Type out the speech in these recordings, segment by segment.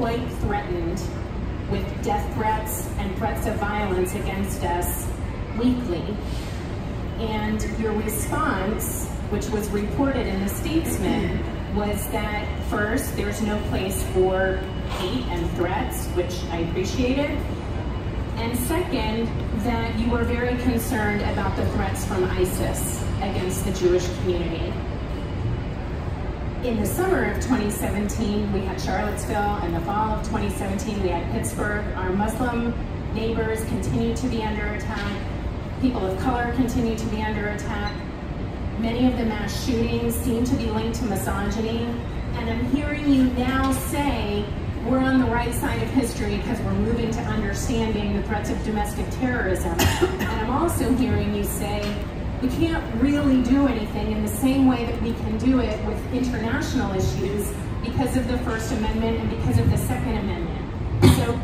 quite threatened with death threats and threats of violence against us weekly. And your response, which was reported in the Statesman, was that first, there's no place for hate and threats, which I appreciated. And second, that you were very concerned about the threats from ISIS against the Jewish community. In the summer of 2017, we had Charlottesville. In the fall of 2017, we had Pittsburgh. Our Muslim neighbors continue to be under attack. People of color continue to be under attack. Many of the mass shootings seem to be linked to misogyny. And I'm hearing you now say, we're on the right side of history because we're moving to understanding the threats of domestic terrorism. And I'm also hearing you say, we can't really do anything in the same way that we can do it with international issues because of the First Amendment and because of the Second Amendment. So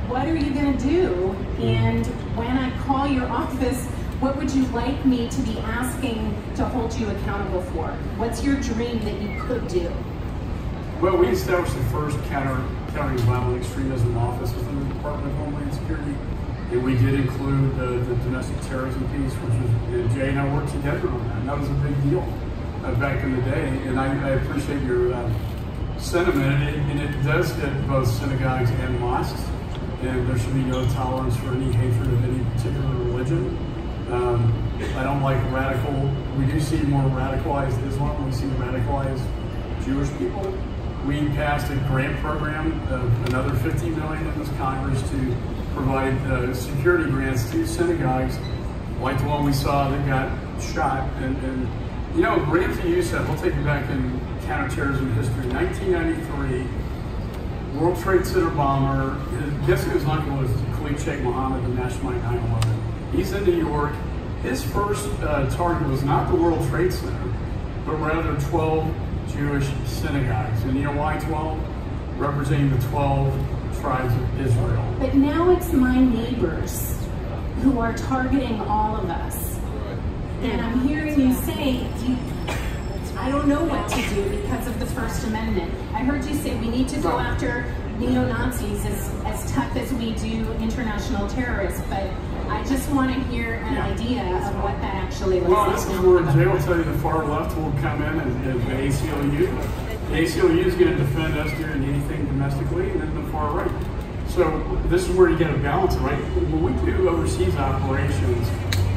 what are you going to do? And when I call your office, what would you like me to be asking to hold you accountable for? What's your dream that you could do? Well, we established the first countering violent extremism office within the Department of Homeland Security. And we did include the domestic terrorism piece, which was, Jay and I worked together on that. And that was a big deal back in the day. And I appreciate your sentiment. And it does hit both synagogues and mosques. And there should be no tolerance for any hatred of any particular religion. I don't like radical, we do see more radicalized Islam, we see radicalized Jewish people. We passed a grant program, another $50 million in this Congress to provide security grants to synagogues, like the one we saw that got shot. And you know, Ramsey Youssef, we'll take it back in counterterrorism history. 1993, World Trade Center bomber, guess who his uncle was? Khalid Sheikh Mohammed, the mastermind 9/11. He's in New York. His first target was not the World Trade Center, but rather 12 Jewish synagogues. And you know why 12? Representing the 12 tribes of Israel. But now it's my neighbors who are targeting all of us. And I'm hearing you say, I don't know what to do because of the First Amendment. I heard you say we need to go after neo-Nazis as tough as we do international terrorists, but I just want to hear an idea of what that actually looks like. Well, this is where Jay will tell you the far left will come in and the ACLU. The ACLU is going to defend us during anything domestically, and then the far right. So this is where you get a balance, right? When we do overseas operations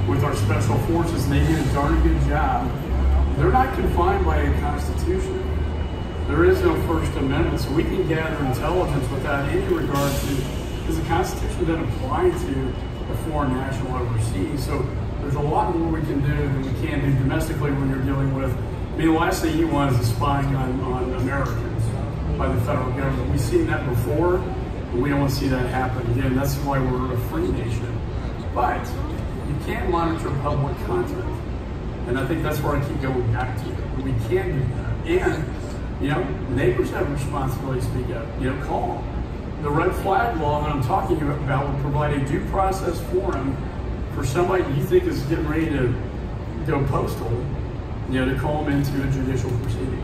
with our special forces, and they do a darn good job, they're not confined by a constitution. There is no First Amendment, so we can gather intelligence without any regard to, because the Constitution doesn't apply to a foreign national overseas. So there's a lot more we can do than we can do domestically when you're dealing with, I mean, the last thing you want is spying on Americans by the federal government. We've seen that before, and we don't want to see that happen again. That's why we're a free nation. But you can't monitor public content. And I think that's where I keep going back to. We can do that. And, you know, neighbors have a responsibility to speak up. You know, call them. The red flag law that I'm talking about will provide a due process forum for somebody you think is getting ready to go postal, you know, to call them into a judicial proceeding.